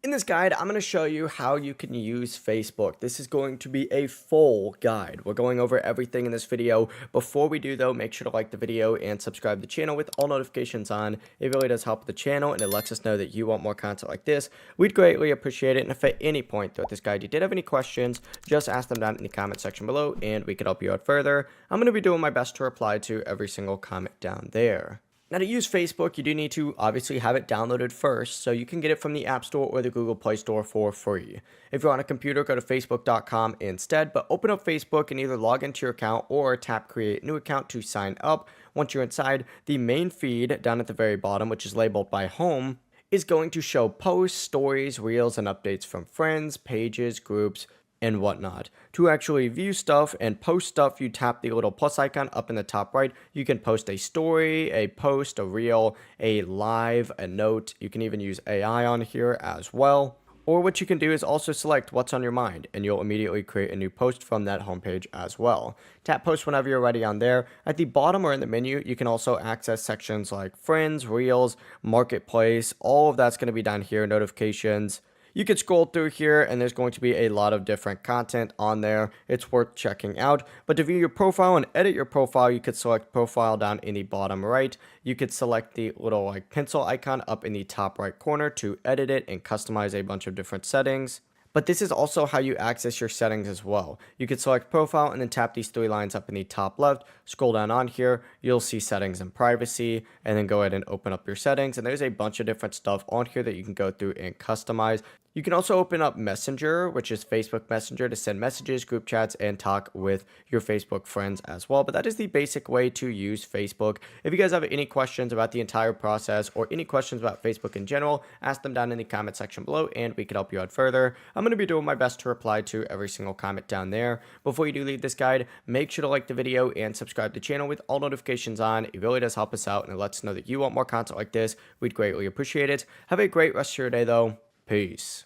In this guide, I'm going to show you how you can use Facebook. This is going to be a full guide. We're going over everything in this video. Before we do though, make sure to like the video and subscribe to the channel with all notifications on. It really does help the channel and it lets us know that you want more content like this. We'd greatly appreciate it. And if at any point throughout this guide you did have any questions, just ask them down in the comment section below and we can help you out further. I'm going to be doing my best to reply to every single comment down there. Now, to use Facebook, you do need to obviously have it downloaded first, so you can get it from the App Store or the Google Play Store for free. If you're on a computer, go to facebook.com instead, but open up Facebook and either log into your account or tap Create New Account to sign up. Once you're inside, the main feed down at the very bottom, which is labeled by Home, is going to show posts, stories, reels, and updates from friends, pages, groups, and whatnot. To actually view stuff and post stuff, you tap the little plus icon up in the top right. You can post a story, a post, a reel, a live, a note. You can even use AI on here as well. Or what you can do is also select what's on your mind and you'll immediately create a new post from that homepage as well. Tap post whenever you're ready on there. At the bottom or in the menu, you can also access sections like friends, reels, marketplace. All of that's going to be down here, notifications. You can scroll through here and there's going to be a lot of different content on there. It's worth checking out. But to view your profile and edit your profile, you could select profile down in the bottom right. You could select the little pencil icon up in the top right corner to edit it and customize a bunch of different settings. But this is also how you access your settings as well. You can select profile and then tap these three lines up in the top left, scroll down on here, you'll see settings and privacy, and then go ahead and open up your settings. And there's a bunch of different stuff on here that you can go through and customize. You can also open up Messenger, which is Facebook Messenger, to send messages, group chats, and talk with your Facebook friends as well. But that is the basic way to use Facebook. If you guys have any questions about the entire process or any questions about Facebook in general, ask them down in the comment section below and we can help you out further. I'm going to be doing my best to reply to every single comment down there. Before you do leave this guide, make sure to like the video and subscribe to the channel with all notifications on. It really does help us out and it lets us know that you want more content like this. We'd greatly appreciate it. Have a great rest of your day though. Peace.